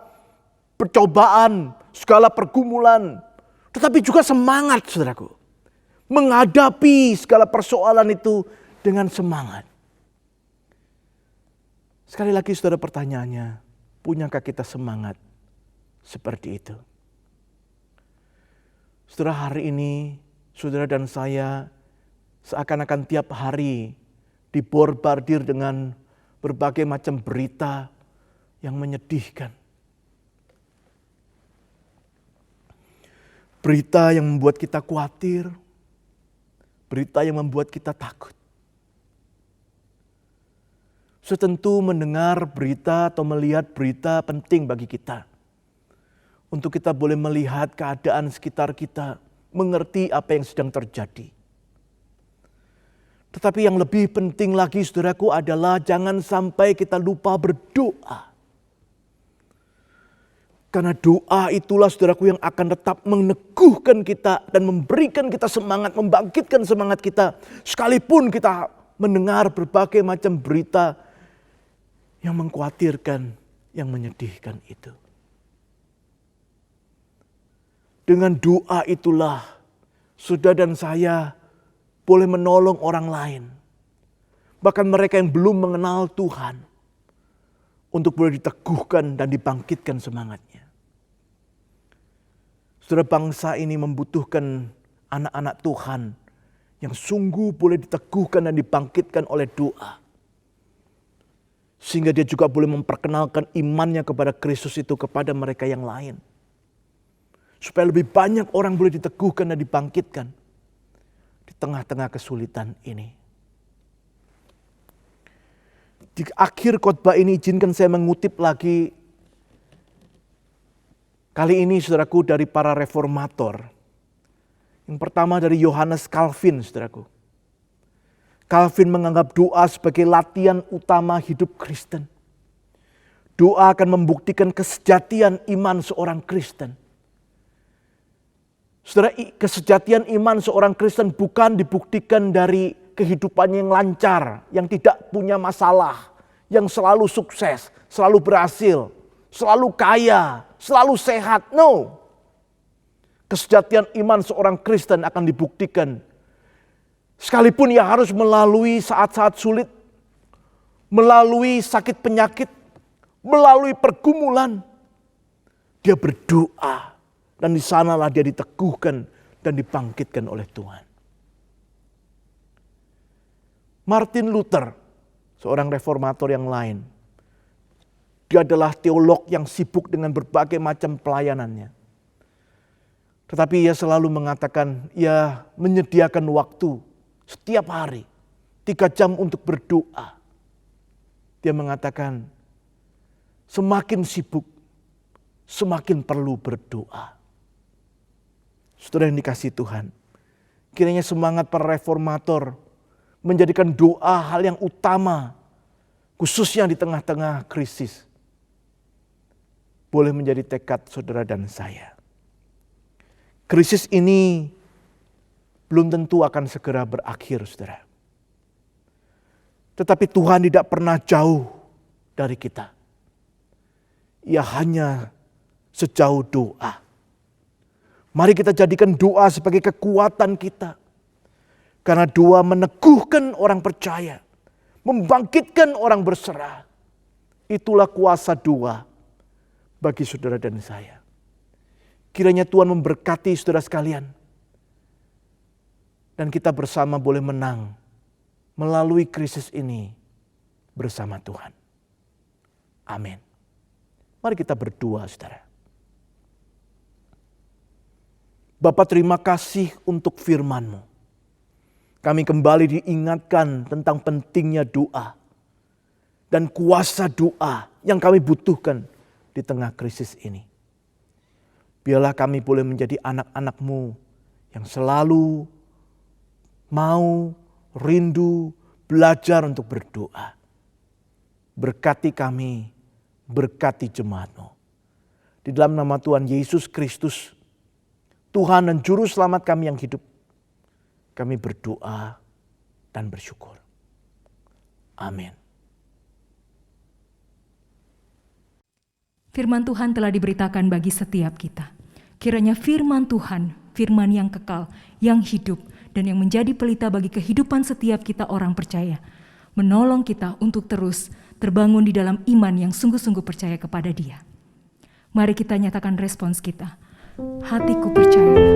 percobaan, segala pergumulan. Tetapi juga semangat, saudaraku. Menghadapi segala persoalan itu dengan semangat. Sekali lagi saudara, pertanyaannya, punyakah kita semangat seperti itu? Saudara, hari ini saudara dan saya seakan-akan tiap hari dibombardir dengan berbagai macam berita yang menyedihkan. Berita yang membuat kita khawatir, berita yang membuat kita takut. Tentu mendengar berita atau melihat berita penting bagi kita. Untuk kita boleh melihat keadaan sekitar kita, mengerti apa yang sedang terjadi. Tetapi yang lebih penting lagi saudaraku adalah jangan sampai kita lupa berdoa. Karena doa itulah saudaraku yang akan tetap meneguhkan kita dan memberikan kita semangat, membangkitkan semangat kita. Sekalipun kita mendengar berbagai macam berita yang mengkhawatirkan, yang menyedihkan itu. Dengan doa itulah saudara dan saya boleh menolong orang lain. Bahkan mereka yang belum mengenal Tuhan. Untuk boleh diteguhkan dan dibangkitkan semangatnya. Saudara, bangsa ini membutuhkan anak-anak Tuhan yang sungguh boleh diteguhkan dan dibangkitkan oleh doa. Sehingga dia juga boleh memperkenalkan imannya kepada Kristus itu kepada mereka yang lain. Supaya lebih banyak orang boleh diteguhkan dan dibangkitkan di tengah-tengah kesulitan ini. Di akhir khotbah ini izinkan saya mengutip lagi. Kali ini saudaraku dari para reformator. Yang pertama dari Johannes Calvin saudaraku. Calvin menganggap doa sebagai latihan utama hidup Kristen. Doa akan membuktikan kesejatian iman seorang Kristen. Saudara, kesejatian iman seorang Kristen bukan dibuktikan dari kehidupannya yang lancar, yang tidak punya masalah, yang selalu sukses, selalu berhasil, selalu kaya, selalu sehat. No. Kesejatian iman seorang Kristen akan dibuktikan sekalipun ia harus melalui saat-saat sulit, melalui sakit penyakit, melalui pergumulan. Dia berdoa dan di sanalah dia diteguhkan dan dibangkitkan oleh Tuhan. Martin Luther, seorang reformator yang lain. Dia adalah teolog yang sibuk dengan berbagai macam pelayanannya. Tetapi ia selalu mengatakan, ia menyediakan waktu setiap hari 3 jam untuk berdoa. Dia mengatakan, semakin sibuk, semakin perlu berdoa. Saudara yang dikasihi Tuhan, kiranya semangat para reformator menjadikan doa hal yang utama, khususnya di tengah-tengah krisis, boleh menjadi tekad saudara dan saya. Krisis ini belum tentu akan segera berakhir, saudara. Tetapi Tuhan tidak pernah jauh dari kita. Ia hanya sejauh doa. Mari kita jadikan doa sebagai kekuatan kita. Karena doa meneguhkan orang percaya, membangkitkan orang berserah. Itulah kuasa doa bagi saudara dan saya. Kiranya Tuhan memberkati saudara sekalian. Dan kita bersama boleh menang melalui krisis ini bersama Tuhan. Amin. Mari kita berdoa, saudara. Bapa, terima kasih untuk firman-Mu. Kami kembali diingatkan tentang pentingnya doa dan kuasa doa yang kami butuhkan di tengah krisis ini. Biarlah kami boleh menjadi anak-anak-Mu yang selalu mau, rindu, belajar untuk berdoa. Berkati kami, berkati jemaat-Mu. Di dalam nama Tuhan Yesus Kristus, Tuhan dan Juru Selamat kami yang hidup, kami berdoa dan bersyukur. Amin.
Firman Tuhan telah diberitakan bagi setiap kita. Kiranya firman Tuhan, firman yang kekal, yang hidup, dan yang menjadi pelita bagi kehidupan setiap kita orang percaya, menolong kita untuk terus terbangun di dalam iman yang sungguh-sungguh percaya kepada Dia. Mari kita nyatakan respons kita. Hatiku percaya.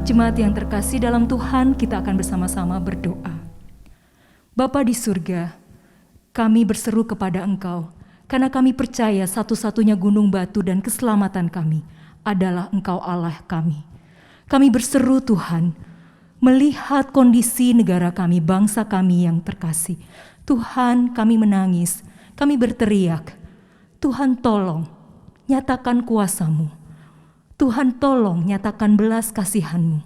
Jemaat yang terkasih dalam Tuhan, kita akan bersama-sama berdoa. Bapa di surga, kami berseru kepada Engkau, karena kami percaya satu-satunya gunung batu dan keselamatan kami adalah Engkau Allah kami. Kami berseru Tuhan, melihat kondisi negara kami, bangsa kami yang terkasih. Tuhan, kami menangis, kami berteriak, Tuhan tolong, nyatakan kuasa-Mu. Tuhan tolong nyatakan belas kasihan-Mu.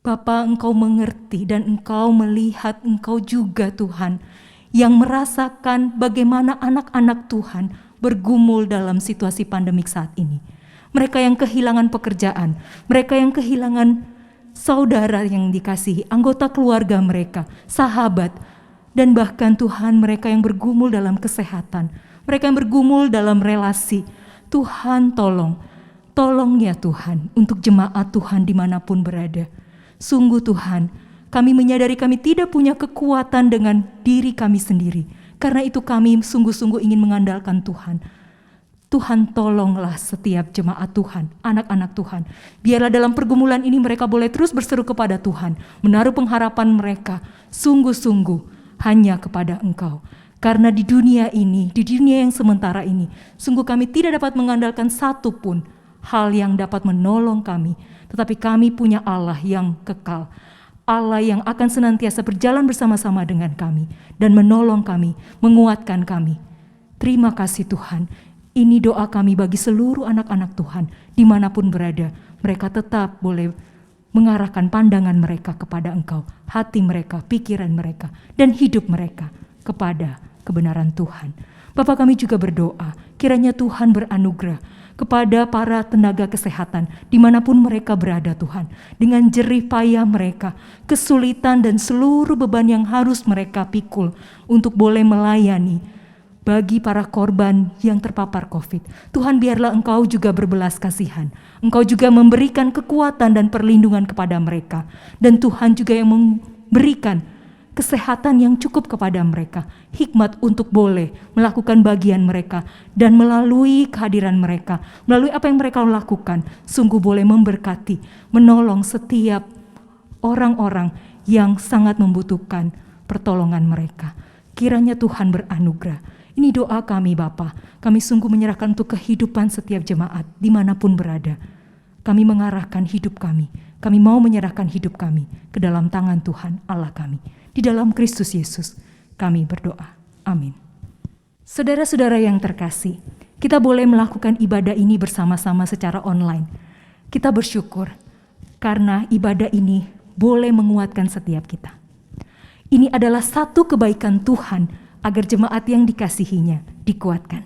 Bapa, Engkau mengerti dan Engkau melihat, Engkau juga Tuhan yang merasakan bagaimana anak-anak Tuhan bergumul dalam situasi pandemik saat ini. Mereka yang kehilangan pekerjaan, mereka yang kehilangan saudara yang dikasihi, anggota keluarga mereka, sahabat, dan bahkan Tuhan mereka yang bergumul dalam kesehatan, mereka yang bergumul dalam relasi. Tuhan tolong ya Tuhan untuk jemaat Tuhan dimanapun berada. Sungguh Tuhan, kami menyadari kami tidak punya kekuatan dengan diri kami sendiri. Karena itu kami sungguh-sungguh ingin mengandalkan Tuhan. Tuhan tolonglah setiap jemaat Tuhan, anak-anak Tuhan. Biarlah dalam pergumulan ini mereka boleh terus berseru kepada Tuhan. Menaruh pengharapan mereka sungguh-sungguh hanya kepada Engkau. Karena di dunia ini, di dunia yang sementara ini, sungguh kami tidak dapat mengandalkan satu pun hal yang dapat menolong kami, tetapi kami punya Allah yang kekal, Allah yang akan senantiasa berjalan bersama-sama dengan kami dan menolong kami, menguatkan kami. Terima kasih Tuhan. Ini doa kami bagi seluruh anak-anak Tuhan dimanapun berada. Mereka tetap boleh mengarahkan pandangan mereka kepada Engkau, hati mereka, pikiran mereka, dan hidup mereka kepada kebenaran Tuhan. Bapa, kami juga berdoa, kiranya Tuhan beranugerah kepada para tenaga kesehatan dimanapun mereka berada Tuhan. Dengan jerih payah mereka, kesulitan dan seluruh beban yang harus mereka pikul untuk boleh melayani bagi para korban yang terpapar COVID. Tuhan, biarlah Engkau juga berbelas kasihan. Engkau juga memberikan kekuatan dan perlindungan kepada mereka. Dan Tuhan juga yang memberikan kesehatan yang cukup kepada mereka, hikmat untuk boleh melakukan bagian mereka, dan melalui kehadiran mereka, melalui apa yang mereka lakukan, sungguh boleh memberkati, menolong setiap orang-orang yang sangat membutuhkan pertolongan mereka. Kiranya Tuhan beranugerah. Ini doa kami Bapa. Kami sungguh menyerahkan untuk kehidupan setiap jemaat dimanapun berada. Kami mengarahkan hidup kami. Kami mau menyerahkan hidup kami ke dalam tangan Tuhan Allah kami. Di dalam Kristus Yesus kami berdoa. Amin. Saudara-saudara yang terkasih, kita boleh melakukan ibadah ini bersama-sama secara online. Kita bersyukur karena ibadah ini boleh menguatkan setiap kita. Ini adalah satu kebaikan Tuhan agar jemaat yang dikasihinya dikuatkan.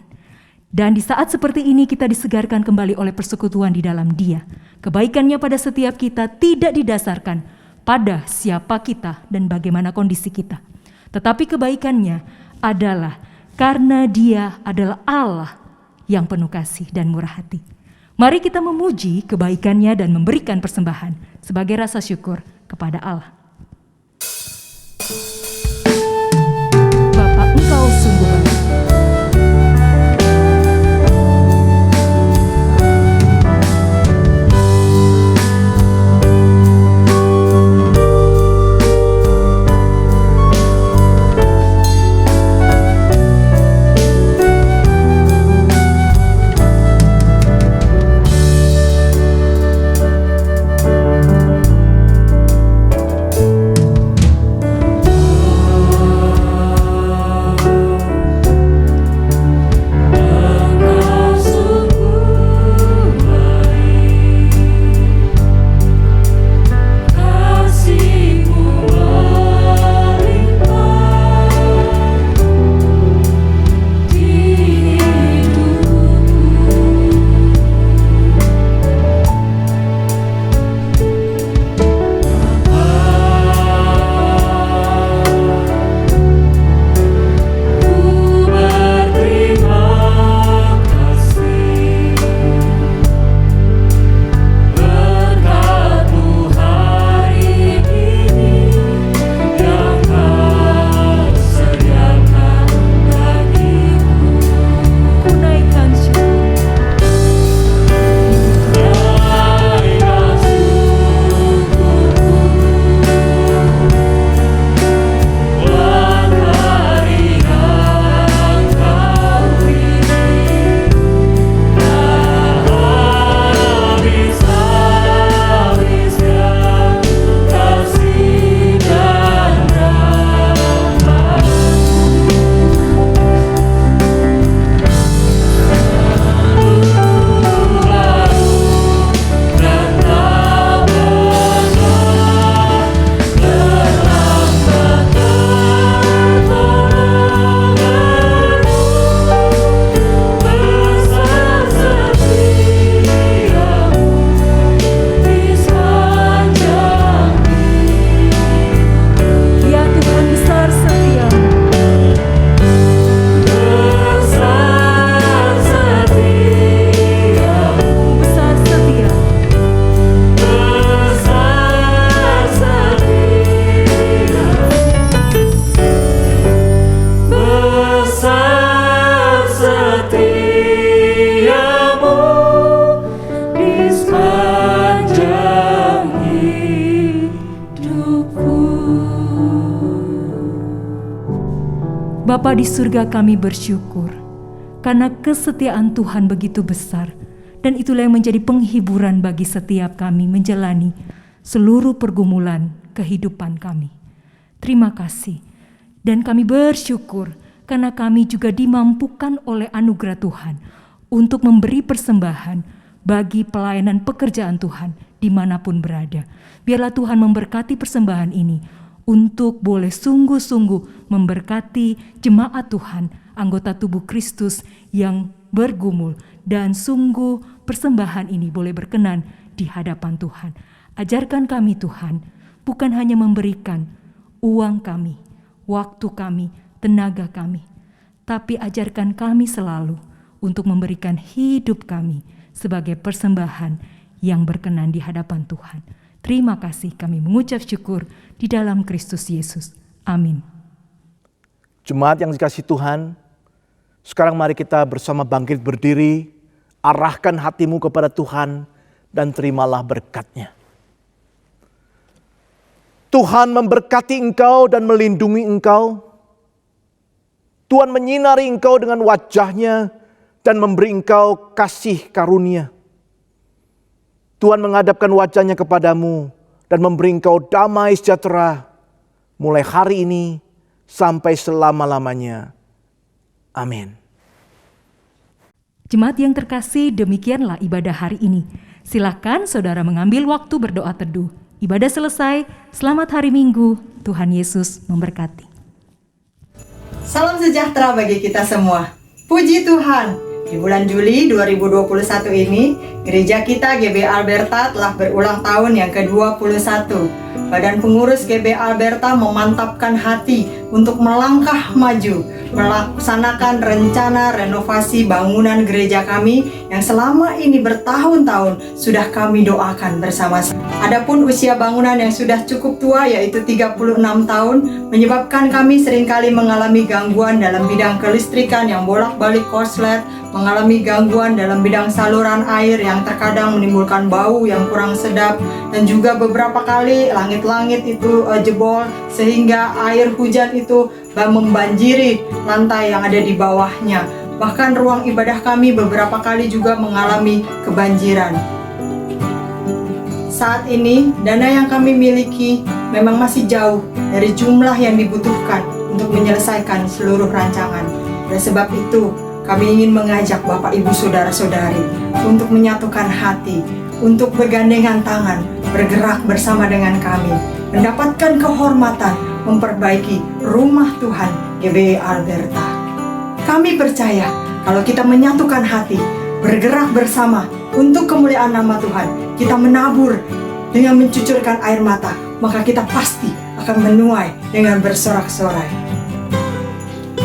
Dan di saat seperti ini kita disegarkan kembali oleh persekutuan di dalam Dia. Kebaikannya pada setiap kita tidak didasarkan pada siapa kita dan bagaimana kondisi kita. Tetapi kebaikannya adalah karena Dia adalah Allah yang penuh kasih dan murah hati. Mari kita memuji kebaikannya dan memberikan persembahan sebagai rasa syukur kepada Allah. Bapa, Engkau sungguh baik. Bapa di surga, kami bersyukur karena kesetiaan Tuhan begitu besar, dan itulah yang menjadi penghiburan bagi setiap kami menjalani seluruh pergumulan kehidupan kami. Terima kasih, dan kami bersyukur karena kami juga dimampukan oleh anugerah Tuhan untuk memberi persembahan bagi pelayanan pekerjaan Tuhan dimanapun berada. Biarlah Tuhan memberkati persembahan ini untuk boleh sungguh-sungguh memberkati jemaat Tuhan, anggota tubuh Kristus yang bergumul, dan sungguh persembahan ini boleh berkenan di hadapan Tuhan. Ajarkan kami Tuhan, bukan hanya memberikan uang kami, waktu kami, tenaga kami, tapi ajarkan kami selalu untuk memberikan hidup kami sebagai persembahan yang berkenan di hadapan Tuhan. Terima kasih, kami mengucap syukur di dalam Kristus Yesus. Amin.
Jemaat yang dikasihi Tuhan, sekarang mari kita bersama bangkit berdiri, arahkan hatimu kepada Tuhan dan terimalah berkat-Nya. Tuhan memberkati engkau dan melindungi engkau. Tuhan menyinari engkau dengan wajah-Nya dan memberi engkau kasih karunia. Tuhan menghadapkan wajah-Nya kepadamu dan memberi engkau damai sejahtera mulai hari ini sampai selama-lamanya. Amin.
Jemaat yang terkasih, demikianlah ibadah hari ini. Silakan saudara mengambil waktu berdoa teduh. Ibadah selesai, selamat hari Minggu. Tuhan Yesus memberkati.
Salam sejahtera bagi kita semua. Puji Tuhan, di bulan Juli 2021 ini, gereja kita GB Alberta telah berulang tahun yang ke-21. Badan pengurus GB Alberta memantapkan hati untuk melangkah maju, melaksanakan rencana renovasi bangunan gereja kami yang selama ini bertahun-tahun sudah kami doakan bersama-sama. Adapun usia bangunan yang sudah cukup tua yaitu 36 tahun menyebabkan kami seringkali mengalami gangguan dalam bidang kelistrikan yang bolak-balik korslet, mengalami gangguan dalam bidang saluran air yang terkadang menimbulkan bau yang kurang sedap, dan juga beberapa kali langit-langit itu jebol sehingga air hujan itu membanjiri lantai yang ada di bawahnya. Bahkan ruang ibadah kami beberapa kali juga mengalami kebanjiran. Saat ini dana yang kami miliki memang masih jauh dari jumlah yang dibutuhkan untuk menyelesaikan seluruh rancangan. Oleh sebab itu, kami ingin mengajak Bapak Ibu Saudara-saudari untuk menyatukan hati, untuk bergandengan tangan, bergerak bersama dengan kami, mendapatkan kehormatan, memperbaiki rumah Tuhan GBI Alberta. Kami percaya kalau kita menyatukan hati, bergerak bersama untuk kemuliaan nama Tuhan, kita menabur dengan mencucurkan air mata, maka kita pasti akan menuai dengan bersorak-sorai.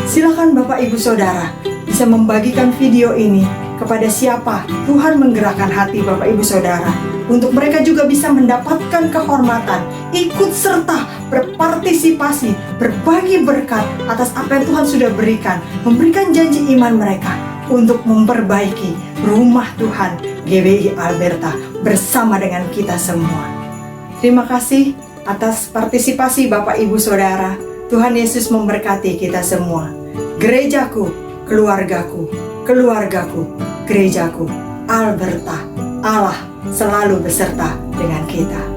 Silakan Bapak Ibu Saudara bisa membagikan video ini kepada siapa Tuhan menggerakkan hati Bapak Ibu Saudara, untuk mereka juga bisa mendapatkan kehormatan, ikut serta berpartisipasi, berbagi berkat atas apa yang Tuhan sudah berikan, memberikan janji iman mereka untuk memperbaiki rumah Tuhan GBI Alberta bersama dengan kita semua. Terima kasih atas partisipasi Bapak Ibu Saudara. Tuhan Yesus memberkati kita semua. Gerejaku, keluargaku, keluargaku, gerejaku, Alberta, Allah selalu beserta dengan kita.